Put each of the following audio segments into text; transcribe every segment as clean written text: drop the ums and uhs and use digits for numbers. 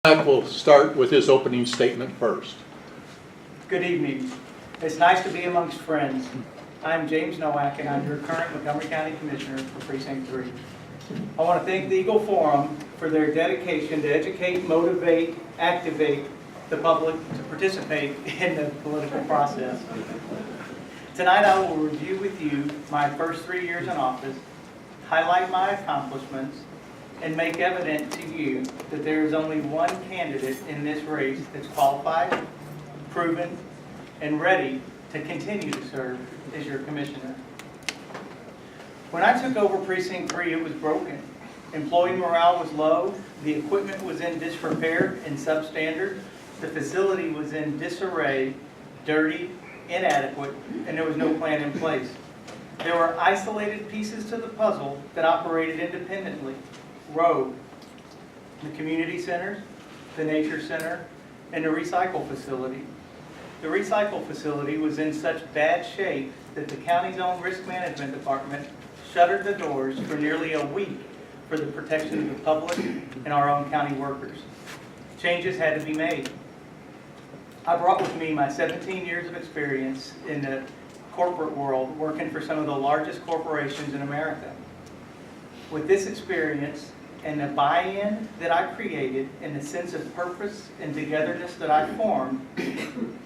Mack will start with his opening statement first. Good evening. It's nice to be amongst friends. I'm James Nowacki, and I'm your current Montgomery County Commissioner for Precinct 3. I want to thank the Eagle Forum for their dedication to educate, motivate, activate the public to participate in the political process. Tonight I will review with you my first 3 years in office, highlight my accomplishments, and make evident to you that there is only one candidate in this race that's qualified, proven, and ready to continue to serve as your commissioner. When I took over Precinct 3, it was broken. Employee morale was low, the equipment was in disrepair and substandard, the facility was in disarray, dirty, inadequate, and there was no plan in place. There were isolated pieces to the puzzle that operated independently. Road, the community centers, the nature center, and the recycle facility. The recycle facility was in such bad shape that the county's own risk management department shuttered the doors for nearly a week for the protection of the public and our own county workers. Changes had to be made. I brought with me my 17 years of experience in the corporate world, working for some of the largest corporations in America. With this experience and the buy-in that I created and the sense of purpose and togetherness that I formed,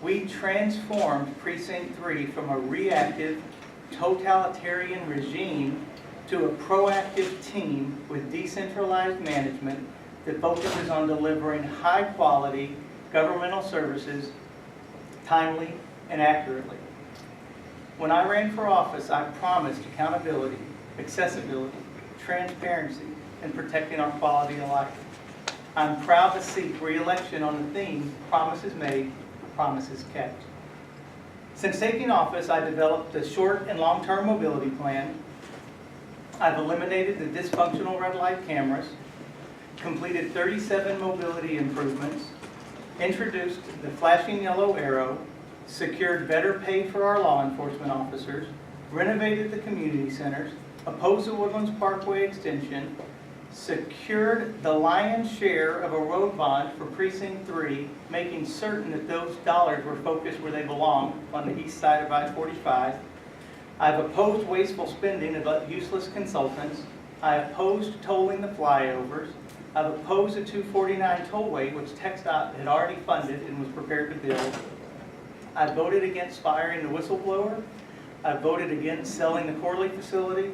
we transformed Precinct 3 from a reactive, totalitarian regime to a proactive team with decentralized management that focuses on delivering high-quality governmental services timely and accurately. When I ran for office, I promised accountability, accessibility, transparency, and protecting our quality of life. I'm proud to seek re-election on the theme, promises made, promises kept. Since taking office, I developed a short and long-term mobility plan. I've eliminated the dysfunctional red light cameras, completed 37 mobility improvements, introduced the flashing yellow arrow, secured better pay for our law enforcement officers, renovated the community centers, opposed the Woodlands Parkway extension, secured the lion's share of a road bond for Precinct 3, making certain that those dollars were focused where they belong, on the east side of I-45. I've opposed wasteful spending of useless consultants. I opposed tolling the flyovers. I've opposed the 249 tollway, which TxDOT had already funded and was prepared to build. I voted against firing the whistleblower. I voted against selling the Corley facility.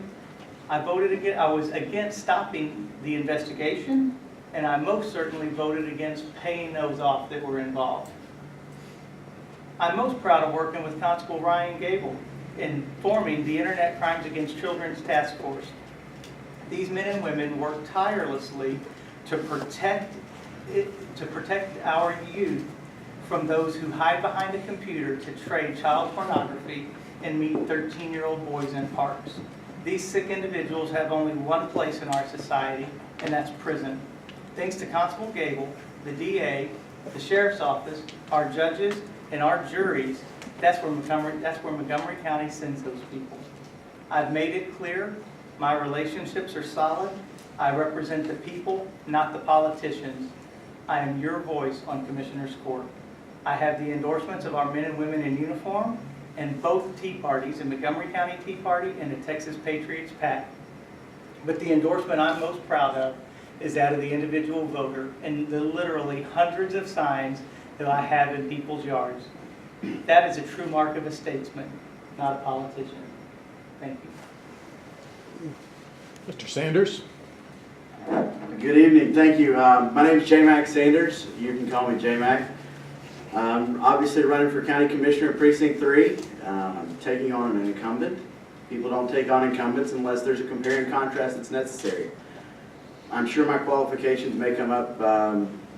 I was against stopping the investigation, and I most certainly voted against paying those off that were involved. I'm most proud of working with Constable Ryan Gable in forming the Internet Crimes Against Children's Task Force. These men and women work tirelessly to protect our youth from those who hide behind a computer to trade child pornography and meet 13-year-old boys in parks. These sick individuals have only one place in our society, and that's prison. Thanks to Constable Gable, the DA, the Sheriff's Office, our judges, and our juries, that's where Montgomery County sends those people. I've made it clear my relationships are solid. I represent the people, not the politicians. I am your voice on Commissioner's Court. I have the endorsements of our men and women in uniform, and both Tea Parties, the Montgomery County Tea Party and the Texas Patriots PAC. But the endorsement I'm most proud of is that of the individual voter and the literally hundreds of signs that I have in people's yards. That is a true mark of a statesman, not a politician. Thank you. Mr. Sanders. Good evening. Thank you. My name is Mack Sanders. You can call me Mack. Obviously running for County Commissioner at Precinct 3. I'm taking on an incumbent. People don't take on incumbents unless there's a compare and contrast that's necessary. I'm sure my qualifications may come up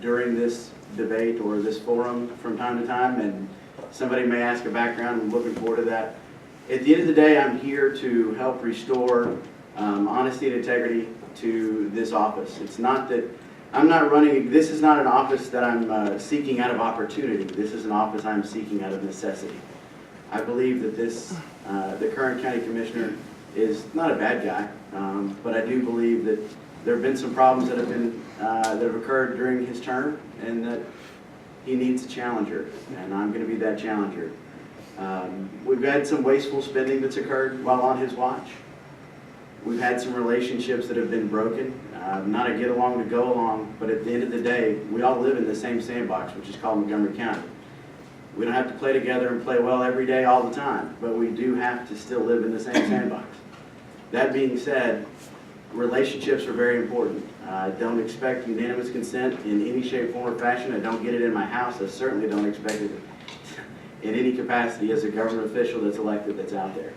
during this debate or this forum from time to time, and somebody may ask a background. I'm looking forward to that. At the end of the day, I'm here to help restore honesty and integrity to this office. It's not that I'm not running, this is not an office that I'm seeking out of opportunity. This is an office I'm seeking out of necessity. I believe that the current county commissioner is not a bad guy, but I do believe that there have been some problems that have been that have occurred during his term, and that he needs a challenger, and I'm going to be that challenger. We've had some wasteful spending that's occurred while on his watch. We've had some relationships that have been broken, not a get along to go along, but at the end of the day, we all live in the same sandbox, which is called Montgomery County. We don't have to play together and play well every day all the time, but we do have to still live in the same sandbox. That being said, relationships are very important. I don't expect unanimous consent in any shape, form, or fashion. I don't get it in my house. I certainly don't expect it in any capacity as a government official that's elected that's out there.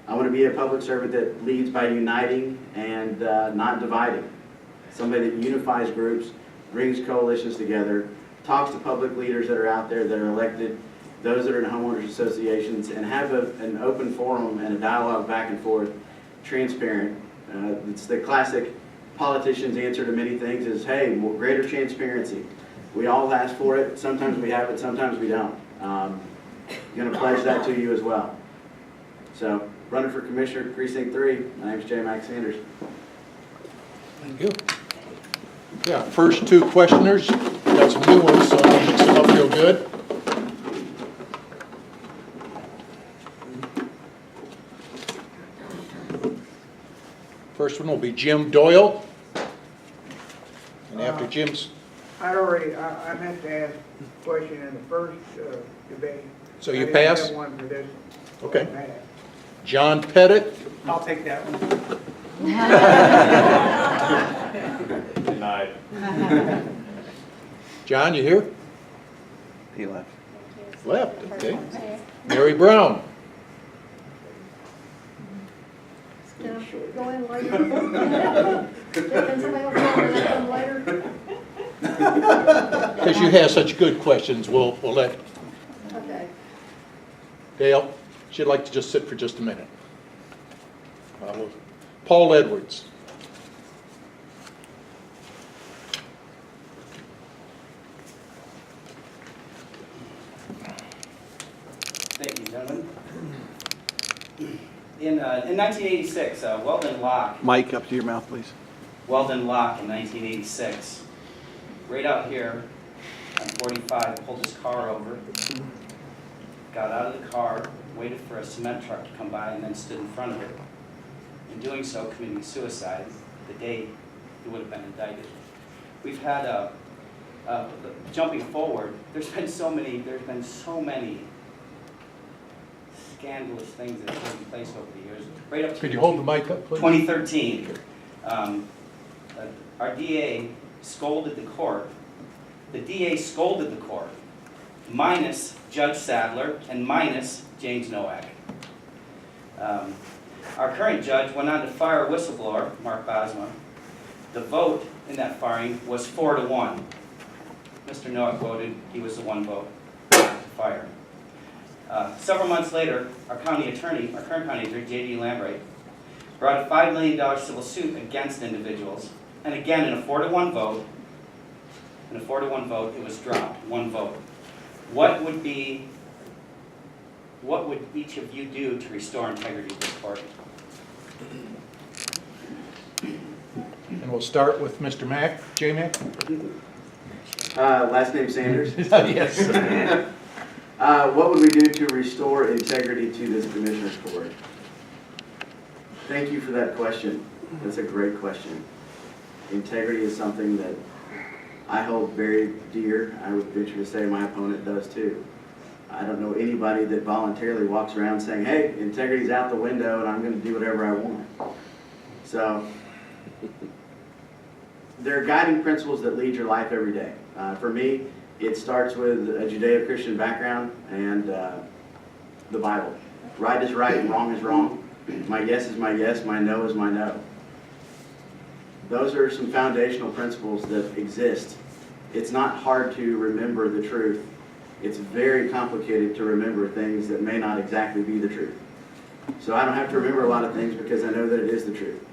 I want to be a public servant that leads by uniting and not dividing. Somebody that unifies groups, brings coalitions together, talks to public leaders that are out there that are elected, those that are in homeowners associations, and have an open forum and a dialogue back and forth, transparent. It's the classic politician's answer to many things is, hey, more greater transparency. We all ask for it. Sometimes we have it, sometimes we don't. I'm going to pledge that to you as well. So, running for Commissioner, Precinct 3, my name is Mack Sanders. Thank you. Yeah, first two questioners, got some new ones, so I'll mix them up real good. First one will be Jim Doyle. And after Jim's, I meant to ask a question in the first debate. so you I pass? didn't have one for this. Okay. I had. John Pettit. I'll take that one. Denied. John, you here? He left. Left, okay. Mary Brown. Can I go in later? Can somebody else come later? Because you have such good questions, we'll let Okay. Dale, she'd like to just sit for just a minute. Paul Edwards. Thank you, gentlemen. In 1986, Weldon Locke, Mike, up to your mouth, please. Weldon Locke in 1986, right out here on 45, pulled his car over, got out of the car, waited for a cement truck to come by, and then stood in front of it. In doing so, committing suicide the day he would have been indicted. We've had jumping forward. There's been so many scandalous things that have taken place over the years. Right up to Could you hold the mic up, please? 2013, our DA scolded the court. The DA scolded the court, minus Judge Sadler and minus James Nowacki. Our current judge went on to fire a whistleblower, Mark Bosma. The vote in that firing was 4-1. Mr. Nowak voted, he was the one vote to fire. Several months later, our current county attorney, J.D. Lambright, brought a $5 million civil suit against individuals. And again, in a 4-1 vote, it was dropped, one vote. What would each of you do to restore integrity to the court? And we'll start with Mr. Mack, J. Mack. Last name Sanders. Yes. What would we do to restore integrity to this Commissioner's Court? Thank you for that question. That's a great question. Integrity is something that I hold very dear. I would venture to say my opponent does too. I don't know anybody that voluntarily walks around saying, hey, integrity's out the window and I'm going to do whatever I want. So, there are guiding principles that lead your life every day. For me, it starts with a Judeo-Christian background and the Bible. Right is right and wrong is wrong. My yes is my yes, my no is my no. Those are some foundational principles that exist. It's not hard to remember the truth. It's very complicated to remember things that may not exactly be the truth. So I don't have to remember a lot of things because I know that it is the truth.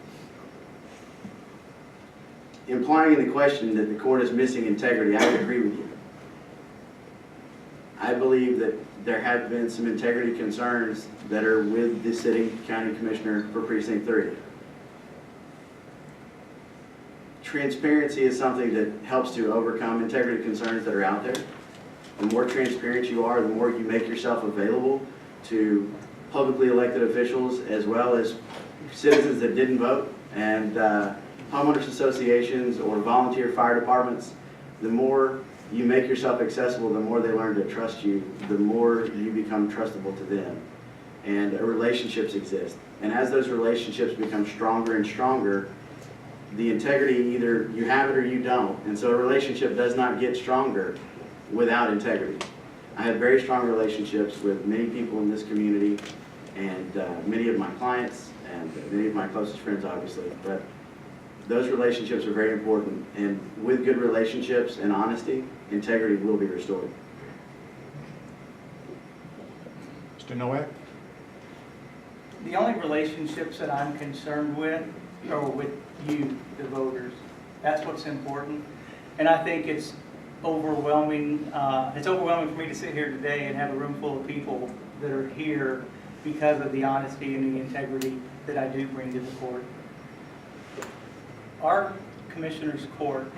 Implying in the question that the court is missing integrity, I would agree with you. I believe that there have been some integrity concerns that are with the sitting county commissioner for Precinct 3. transparency is something that helps to overcome integrity concerns that are out there. The more transparent you are, the more you make yourself available to publicly elected officials as well as citizens that didn't vote and homeowners associations or volunteer fire departments. The more you make yourself accessible, the more they learn to trust you, the more you become trustable to them. And relationships exist. And as those relationships become stronger and stronger, the integrity, either you have it or you don't. And so a relationship does not get stronger without integrity. I have very strong relationships with many people in this community and many of my clients and many of my closest friends, obviously. But those relationships are very important. And with good relationships and honesty, integrity will be restored. Mr. Nowak? The only relationships that I'm concerned with are with you, the voters. That's what's important. And I think it's overwhelming for me to sit here today and have a room full of people that are here because of the honesty and the integrity that I do bring to the court. Our Commissioner's Court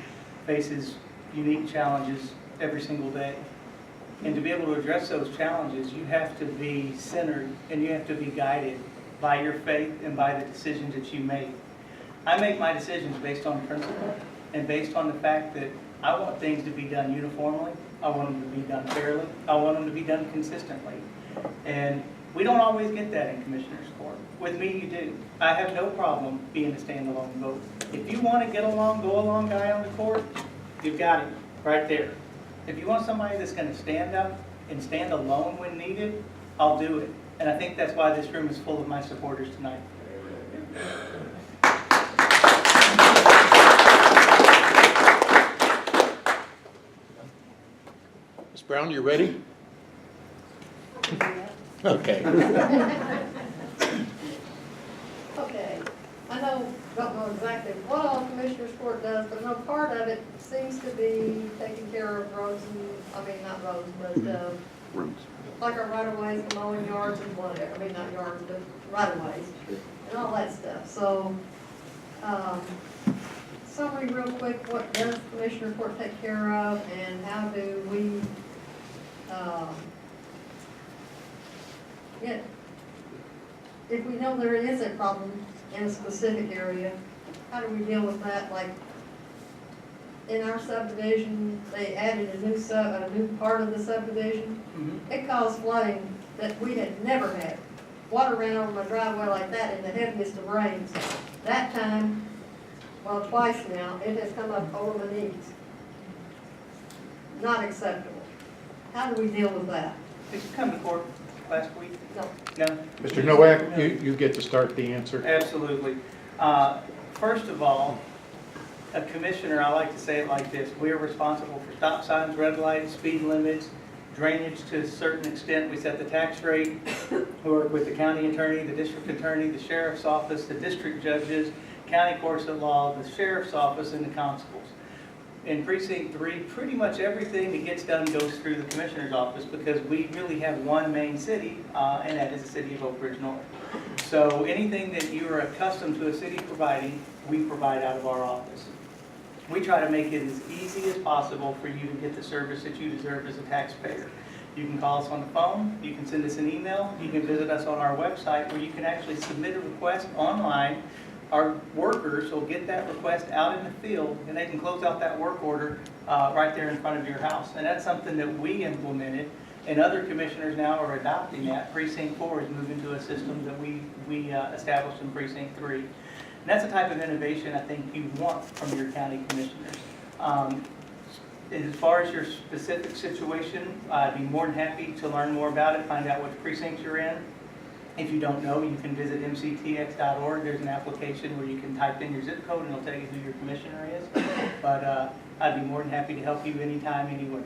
faces unique challenges every single day. And to be able to address those challenges, you have to be centered and you have to be guided by your faith and by the decisions that you make. I make my decisions based on principle and based on the fact that I want things to be done uniformly. I want them to be done fairly. I want them to be done consistently. And we don't always get that in Commissioner's Court. With me, you do. I have no problem being a standalone vote. If you want to get along, go along guy on the court, you've got it right there. If you want somebody that's going to stand up and stand alone when needed, I'll do it. And I think that's why this room is full of my supporters tonight. Ms. Brown, you ready? Okay. Okay, I don't know exactly what all Commissioner's Court does, but no part of it seems to be taking care of roads and, not roads, but, Rooms. like our right-of-ways, and mowing yards and whatever, not yards, but right-of-ways, and all that stuff, so, summary real quick, what does Commissioner Court take care of, and how do we, if we know there is a problem in a specific area, how do we deal with that? Like, in our subdivision, they added a new part of the subdivision. It caused flooding that we had never had. Water ran over my driveway like that in the heaviest of rains. That time, well, twice now, it has come up over my knees. Not acceptable. How do we deal with that? Did you come to court last week? No. No? Mr. Nowak, you get to start the answer. Absolutely. First of all, a commissioner, I like to say it like this: we are responsible for stop signs, red lights, speed limits, drainage to a certain extent. We set the tax rate. We work with the county attorney, the district attorney, the sheriff's office, the district judges, county courts of law, the sheriff's office, and the constables. In Precinct 3, pretty much everything that gets done goes through the commissioner's office because we really have one main city, and that is the city of Oak Ridge North. So anything that you are accustomed to a city providing, we provide out of our office. We try to make it as easy as possible for you to get the service that you deserve as a taxpayer. You can call us on the phone, you can send us an email, you can visit us on our website where you can actually submit a request online. Our workers will get that request out in the field and they can close out that work order right there in front of your house. And that's something that we implemented and other commissioners now are adopting that. Precinct 4 is moving to a system that we established in Precinct 3. And that's the type of innovation I think you want from your county commissioners. As far as your specific situation, I'd be more than happy to learn more about it, find out which precincts you're in. If you don't know, you can visit mctx.org. There's an application where you can type in your zip code and it'll tell you who your commissioner is. But I'd be more than happy to help you anytime, anywhere.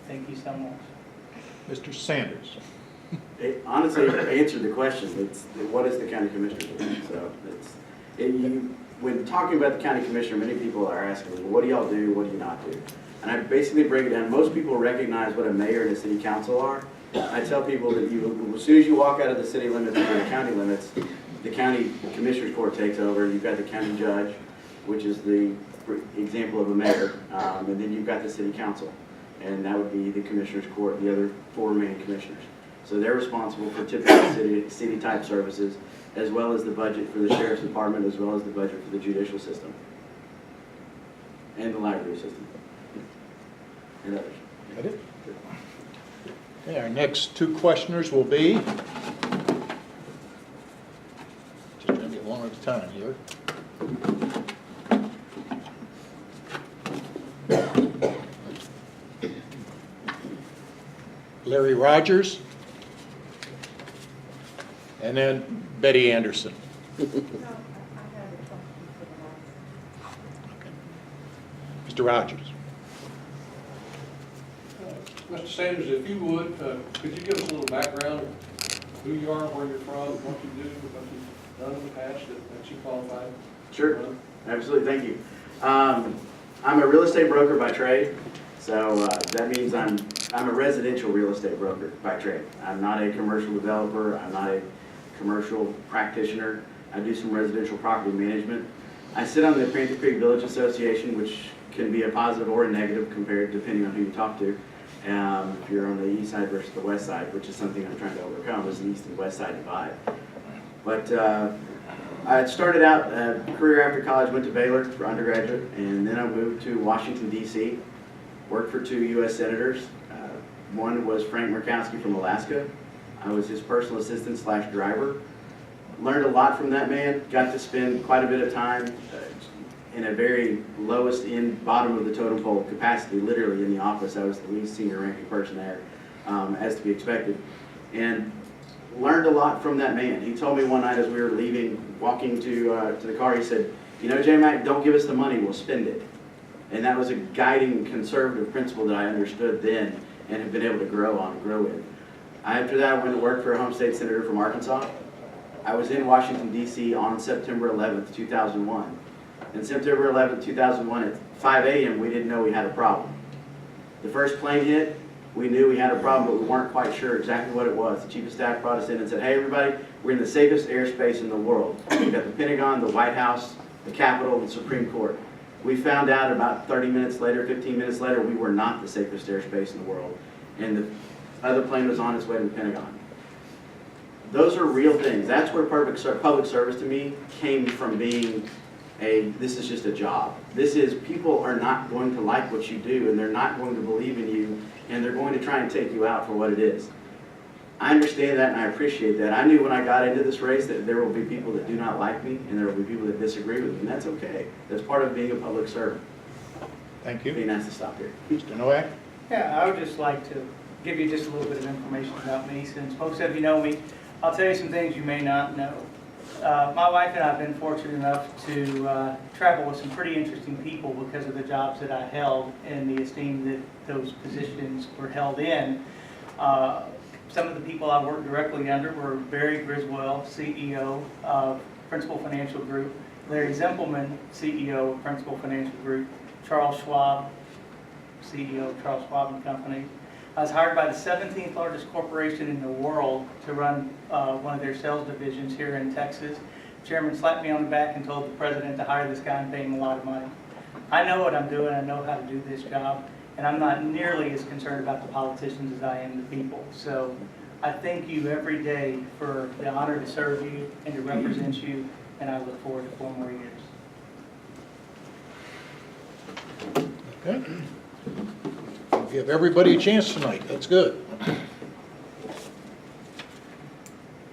Thank you so much. Mr. Sanders. It honestly answered the question. It's what is the county commissioner doing? So when talking about the county commissioner, many people are asking, well, what do y'all do? What do you not do? And I basically break it down. Most people recognize what a mayor and a city council are. I tell people that as soon as you walk out of the city limits or the county limits, the county commissioner's court takes over. You've got the county judge, which is the for example of a mayor, and then you've got the city council, and that would be the commissioners court, the other 4 main commissioners. So they're responsible for typical city-type services, as well as the budget for the sheriff's department, as well as the budget for the judicial system, and the library system, and others. Got it? Okay, our next 2 questioners will be, just going to be one at a time here. Larry Rogers, and then Betty Anderson. Mr. Rogers. Mr. Sanders, if you would, could you give us a little background of who you are, where you're from, what you do, what you've done in the past that you qualify? Sure, absolutely, thank you. I'm a real estate broker by trade, so that means I'm a residential real estate broker by trade. I'm not a commercial developer, I'm not a commercial practitioner. I do some residential property management. I sit on the Panther Creek Village Association, which can be a positive or a negative compared depending on who you talk to. If you're on the east side versus the west side, which is something I'm trying to overcome, is the east and west side divide. But I started out a career after college, went to Baylor for undergraduate, and then I moved to Washington, D.C., worked for 2 U.S. senators. One was Frank Murkowski from Alaska. I was his personal assistant / driver. Learned a lot from that man, got to spend quite a bit of time in a very lowest end, bottom of the totem pole capacity, literally in the office. I was the least senior ranking person there, as to be expected. And learned a lot from that man. He told me one night as we were leaving, walking to the car, he said, you know, J. Mack, don't give us the money, we'll spend it. And that was a guiding conservative principle that I understood then and have been able to grow in. After that, I went to work for a home state senator from Arkansas. I was in Washington, D.C. on September 11th, 2001. And September 11th, 2001, at 5 a.m., we didn't know we had a problem. The first plane hit, we knew we had a problem, but we weren't quite sure exactly what it was. The chief of staff brought us in and said, hey, everybody, we're in the safest airspace in the world. We've got the Pentagon, the White House, the Capitol, and the Supreme Court. We found out about 30 minutes later, 15 minutes later, we were not the safest airspace in the world. And the other plane was on its way to the Pentagon. Those are real things. That's where public service to me came from being this is just a job. This is, people are not going to like what you do, and they're not going to believe in you, and they're going to try and take you out for what it is. I understand that and I appreciate that. I knew when I got into this race that there will be people that do not like me, and there will be people that disagree with me, and that's okay. That's part of being a public servant. Thank you. Be nice to stop here. Mr. Nowak? Yeah, I would just like to give you just a little bit of information about me, since most of you know me. I'll tell you some things you may not know. My wife and I have been fortunate enough to travel with some pretty interesting people because of the jobs that I held and the esteem that those positions were held in. Some of the people I worked directly under were Barry Griswold, CEO of Principal Financial Group, Larry Zimpelman, CEO of Principal Financial Group, Charles Schwab, CEO of Charles Schwab and Company. I was hired by the 17th largest corporation in the world to run one of their sales divisions here in Texas. Chairman slapped me on the back and told the president to hire this guy and pay him a lot of money. I know what I'm doing, I know how to do this job, and I'm not nearly as concerned about the politicians as I am the people. So I thank you every day for the honor to serve you and to represent you, and I look forward to 4 more years. Okay. We'll give everybody a chance tonight. That's good.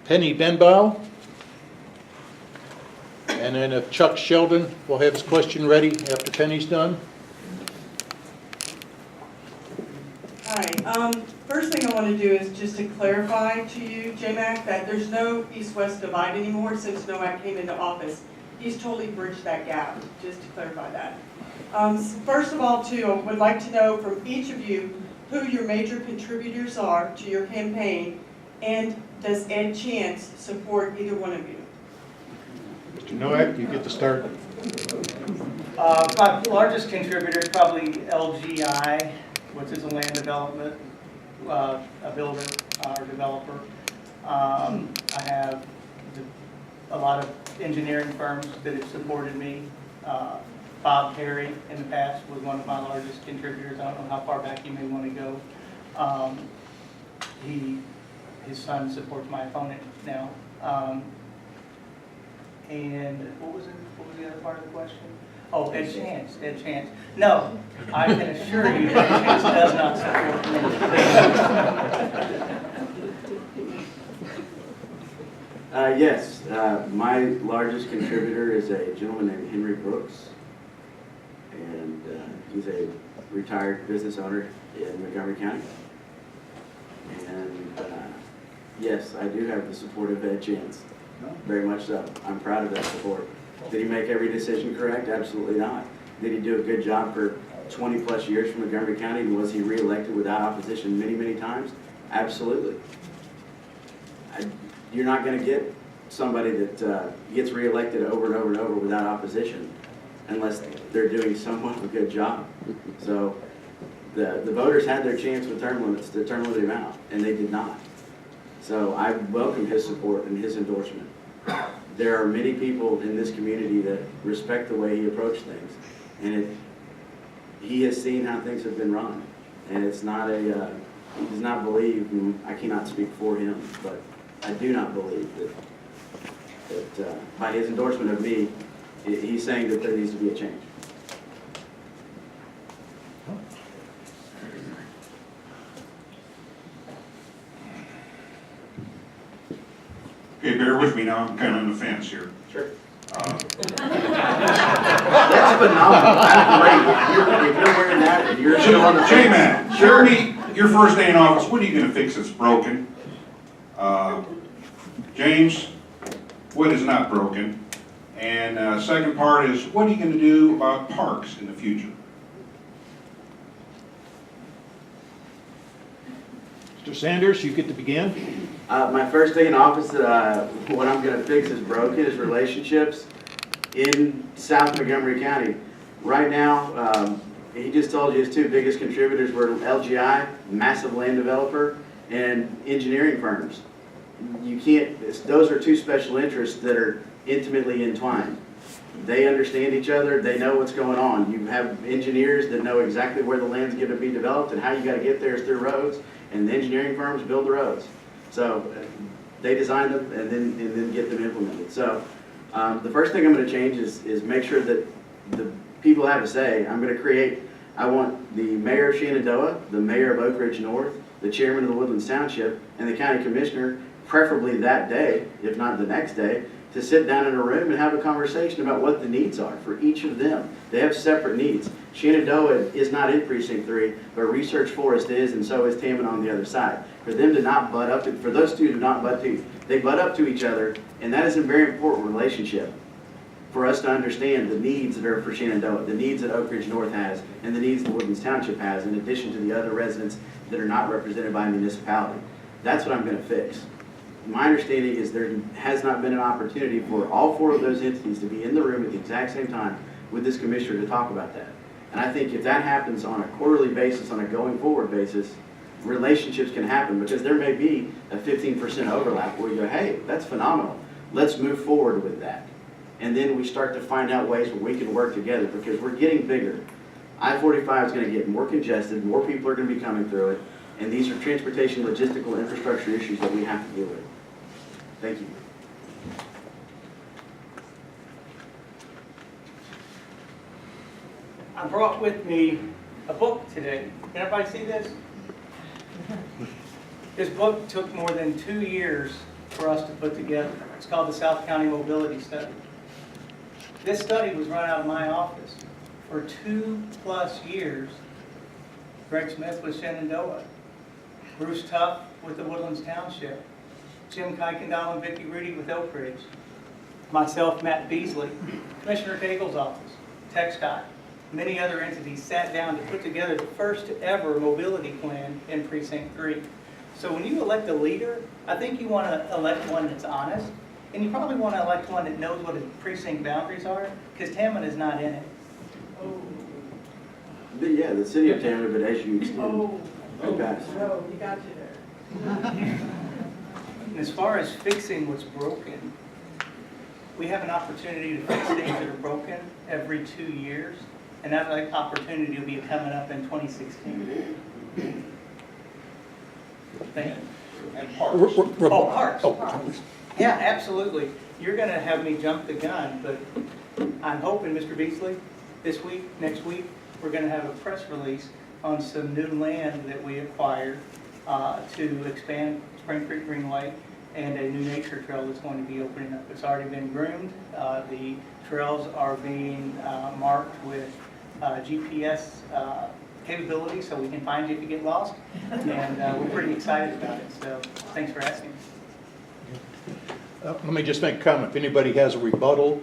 Penny Benbow. And then if Chuck Sheldon will have his question ready after Penny's done. Hi. First thing I want to do is just to clarify to you, J-Mac, that there's no east-west divide anymore since Nowak came into office. He's totally bridged that gap, just to clarify that. First of all, too, I would like to know from each of you who your major contributors are to your campaign, and does Ed Chance support either one of you? Mr. Nowak, you get to start. My largest contributor is probably LGI, which is a land development, a builder or developer. I have a lot of engineering firms that have supported me. Bob Perry in the past was one of my largest contributors. I don't know how far back you may want to go. His son supports my opponent now. And what was the other part of the question? Oh, Ed Chance. No, I can assure you Ed Chance does not support me. Yes, my largest contributor is a gentleman named Henry Brooks, and he's a retired business owner in Montgomery County. And yes, I do have the support of Ed Chance, very much so. I'm proud of that support. Did he make every decision correct? Absolutely not. Did he do a good job for 20 plus years from Montgomery County, and was he reelected without opposition many, many times? Absolutely. You're not going to get somebody that gets reelected over and over and over without opposition unless they're doing somewhat of a good job. So the voters had their chance with term limits to term limit him out, and they did not. So I welcome his support and his endorsement. There are many people in this community that respect the way he approached things, and he has seen how things have been run, and it's not he does not believe, and I cannot speak for him, but I do not believe that by his endorsement of me, he's saying that there needs to be a change. Okay, bear with me now, I'm kind of on the fence here. Sure. That's phenomenal. That's great. If you're wearing that and you're still on the fence. J-Man, share me your first day in office, what are you going to fix that's broken? James, what is not broken? And second part is, what are you going to do about parks in the future? Mr. Sanders, you get to begin. My first day in office, what I'm going to fix is broken is relationships in South Montgomery County. Right now, he just told you his two biggest contributors were LGI, massive land developer, and engineering firms. You can't, those are two special interests that are intimately entwined. They understand each other, they know what's going on. You have engineers that know exactly where the land's going to be developed and how you got to get there is through roads, and the engineering firms build the roads. So they design them and then get them implemented. So the first thing I'm going to change is make sure that the people have a say. I'm going to create, I want the mayor of Shenandoah, the mayor of Oak Ridge North, the chairman of the Woodlands Township, and the county commissioner, preferably that day, if not the next day, to sit down in a room and have a conversation about what the needs are for each of them. They have separate needs. Shenandoah is not in Precinct 3, but Research Forest is, and so is Tammany on the other side. For them to not butt up, for those two to not butt to, they butt up to each other, and that is a very important relationship for us to understand the needs that are for Shenandoah, the needs that Oak Ridge North has, and the needs that Woodlands Township has, in addition to the other residents that are not represented by a municipality. That's what I'm going to fix. My understanding is there has not been an opportunity for all four of those entities to be in the room at the exact same time with this commissioner to talk about that. And I think if that happens on a quarterly basis, on a going forward basis, relationships can happen, because there may be a 15% overlap where you go, hey, that's phenomenal. Let's move forward with that. And then we start to find out ways where we can work together, because we're getting bigger. I-45 is going to get more congested, more people are going to be coming through it, and these are transportation, logistical, infrastructure issues that we have to deal with. Thank you. I brought with me a book today. Can everybody see this? This book took more than 2 years for us to put together. It's called the South County Mobility Study. This study was run out of my office. For 2+ years, Greg Smith with Shenandoah, Bruce Tuff with the Woodlands Township, Jim Kuykendall and Vicki Rudy with Oak Ridge, myself, Matt Beasley, Commissioner Cagle's office, TxDOT, many other entities sat down to put together the first ever mobility plan in Precinct 3. So when you elect a leader, I think you want to elect one that's honest, and you probably want to elect one that knows what his precinct boundaries are, because Tammany is not in it. Yeah, the city of Tammany, but as you extend, it passed. No, he got you there. And as far as fixing what's broken, we have an opportunity to fix things that are broken every 2 years, and that opportunity will be coming up in 2016. Thank you. And parks. Oh, parks. Oh, Yeah, absolutely. You're going to have me jump the gun, but I'm hoping, Mr. Beasley, this week, next week, we're going to have a press release on some new land that we acquired to expand Spring Creek Greenway and a new nature trail that's going to be opening up. It's already been groomed. The trails are being marked with GPS capability so we can find you if you get lost. And we're pretty excited about it. So thanks for asking. let me just make a comment. If anybody has a rebuttal,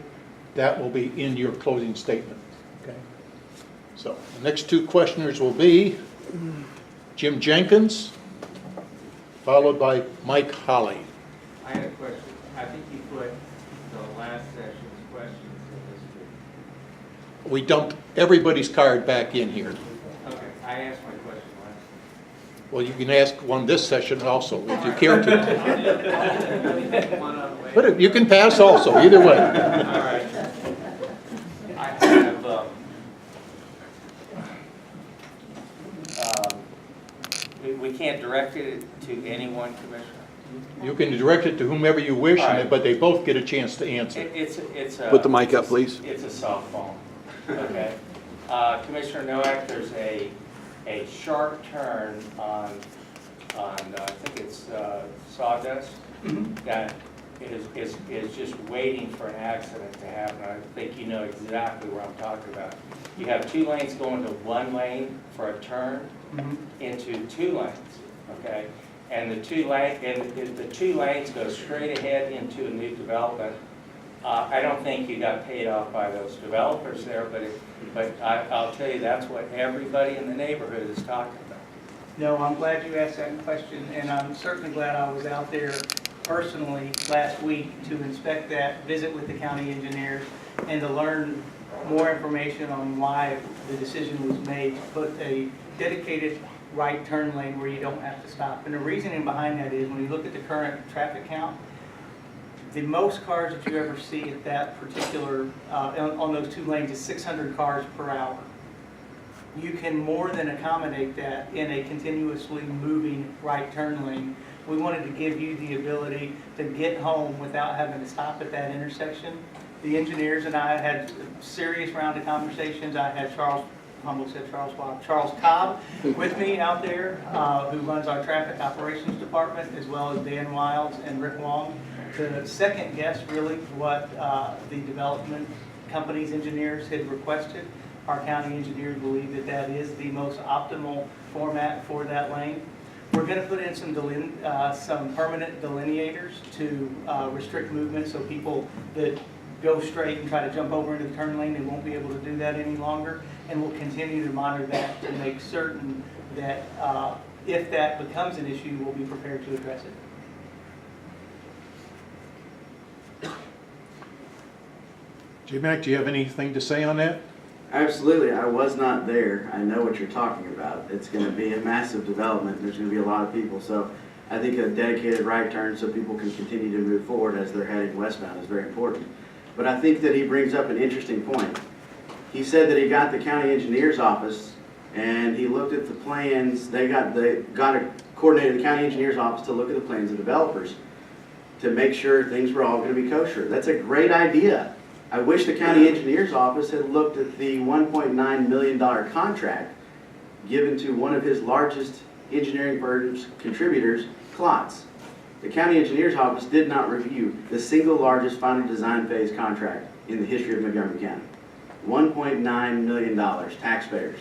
that will be in your closing statement. Okay. So the next two questioners will be Jim Jenkins, followed by Mike Holly. I had a question. I think you put the last session's questions in this group. We dumped everybody's card back in here. Okay, I asked my question last. Well, you can ask one this session also, if you care to. One on the way. But you can pass also, either way. All right. I have, We can't direct it to any one commissioner. You can direct it to whomever you wish, but they both get a chance to answer. It's a. Put the mic up, please. It's a softball, okay? Commissioner Nowak, there's a sharp turn on I think it's Sawdust, that is just waiting for an accident to happen. I think you know exactly what I'm talking about. You have 2 lanes going to 1 lane for a turn into 2 lanes, okay? And the 2 lanes go straight ahead into a new development. I don't think you got paid off by those developers there, but I'll tell you, that's what everybody in the neighborhood is talking about. No, I'm glad you asked that question, and I'm certainly glad I was out there personally last week to inspect that, visit with the county engineers, and to learn more information on why the decision was made to put a dedicated right turn lane where you don't have to stop. And the reasoning behind that is when you look at the current traffic count, the most cars that you ever see at that particular, on those 2 lanes is 600 cars per hour. You can more than accommodate that in a continuously moving right turn lane. We wanted to give you the ability to get home without having to stop at that intersection. The engineers and I had a serious round of conversations. I had Charles Cobb with me out there, who runs our traffic operations department, as well as Dan Wiles and Rick Wong, to second guess really what the development company's engineers had requested. Our county engineers believe that that is the most optimal format for that lane. We're going to put in some permanent delineators to restrict movement, so people that go straight and try to jump over into the turn lane, they won't be able to do that any longer. And we'll continue to monitor that to make certain that if that becomes an issue, we'll be prepared to address it. J-Mac, do you have anything to say on that? Absolutely. I was not there. I know what you're talking about. It's going to be a massive development. There's going to be a lot of people. So I think a dedicated right turn so people can continue to move forward as they're heading westbound is very important. But I think that he brings up an interesting point. He said that he got the county engineer's office and he looked at the plans. They got coordinated the county engineer's office to look at the plans of developers to make sure things were all going to be kosher. That's a great idea. I wish the county engineer's office had looked at the $1.9 million contract given to one of his largest engineering firms contributors, Klotz. The county engineer's office did not review the single largest final design phase contract in the history of Montgomery County. $1.9 million, taxpayers,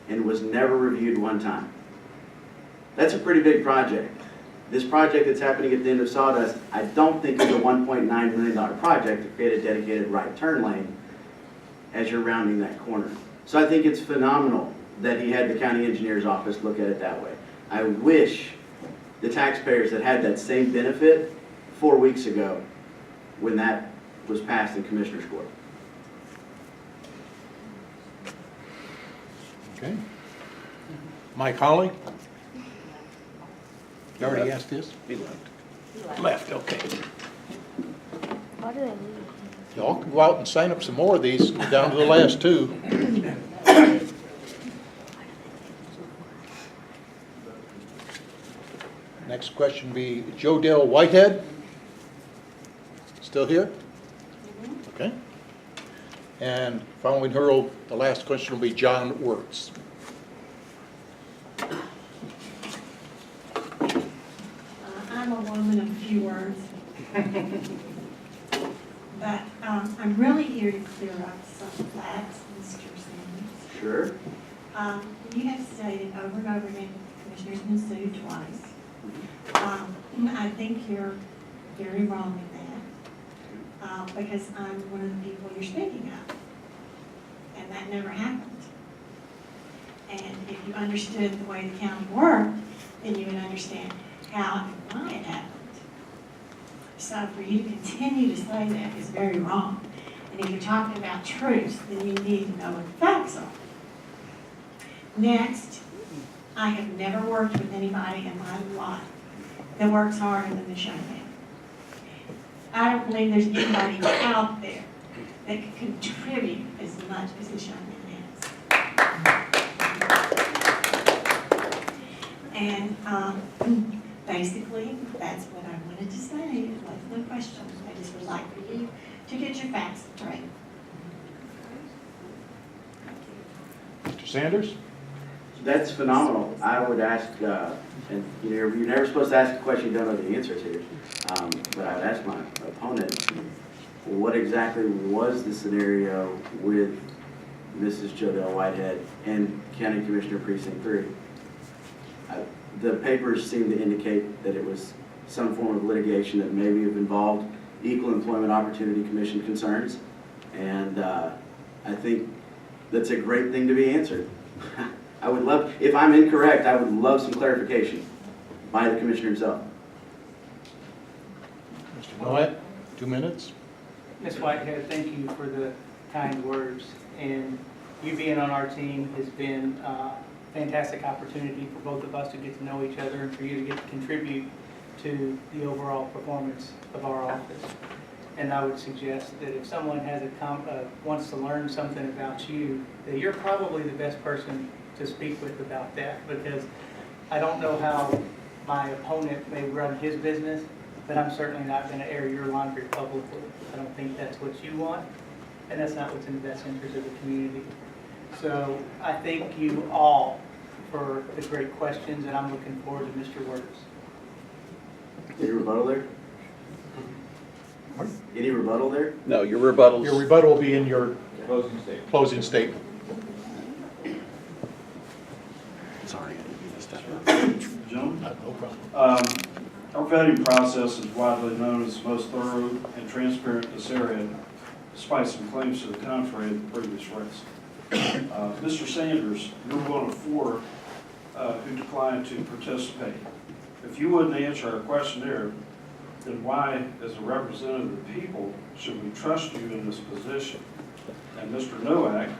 and was never reviewed one time. That's a pretty big project. This project that's happening at the end of Sawdust, I don't think is a $1.9 million project to create a dedicated right turn lane as you're rounding that corner. So I think it's phenomenal that he had the county engineer's office look at it that way. I wish the taxpayers that had that same benefit 4 weeks ago when that was passed in Commissioner's Court. Okay. Mike Holly? You already asked this? He left. Left, okay. Why do they leave? Y'all can go out and sign up some more of these, down to the last two. Next question will be Joe Dale Whitehead. Still here? Okay. And following her, the last question will be John Wirtz. I'm a woman of few words. But I'm really here to clear up some facts, Mr. Sanders. Sure. You have stated over and over again, the commissioner's been sued twice. I think you're very wrong in that, because I'm one of the people you're speaking of. And that never happened. And if you understood the way the county worked, then you would understand how and why it happened. So for you to continue to say that is very wrong. And if you're talking about truth, then you need to know what the facts are. Next, I have never worked with anybody in my life that works harder than the showman. I don't believe there's anybody out there that can contribute as much as the showman has. And basically, that's what I wanted to say. It wasn't a question. I just would like for you to get your facts straight. Mr. Sanders? That's phenomenal. I would ask, and you're never supposed to ask a question you don't know the answer to, but I would ask my opponent, what exactly was the scenario with Mrs. Jodelle Whitehead and County Commissioner Precinct 3? The papers seem to indicate that it was some form of litigation that maybe have involved Equal Employment Opportunity Commission concerns, and I think that's a great thing to be answered. I would love, if I'm incorrect, I would love some clarification by the commissioner himself. Mr. Noack, 2 minutes. Ms. Whitehead, thank you for the kind words. And you being on our team has been a fantastic opportunity for both of us to get to know each other and for you to get to contribute to the overall performance of our office. And I would suggest that if someone has wants to learn something about you, that you're probably the best person to speak with about that, because I don't know how my opponent may run his business, but I'm certainly not going to air your laundry publicly. I don't think that's what you want, and that's not what's in the best interest of the community. So I thank you all for the great questions, and I'm looking forward to Mr. Wirtz. Any rebuttal there? Any rebuttal there? No, your rebuttals. Your rebuttal will be in your Closing statement. closing statement. Sorry, I didn't mean to step up. Gentlemen, No problem. our vetting process is widely known as the most thorough and transparent in this area, despite some claims to the contrary in the previous race. Mr. Sanders, you're one of 4 who declined to participate. If you wouldn't answer our questionnaire, then why, as a representative of the people, should we trust you in this position? And Mr. Nowacki,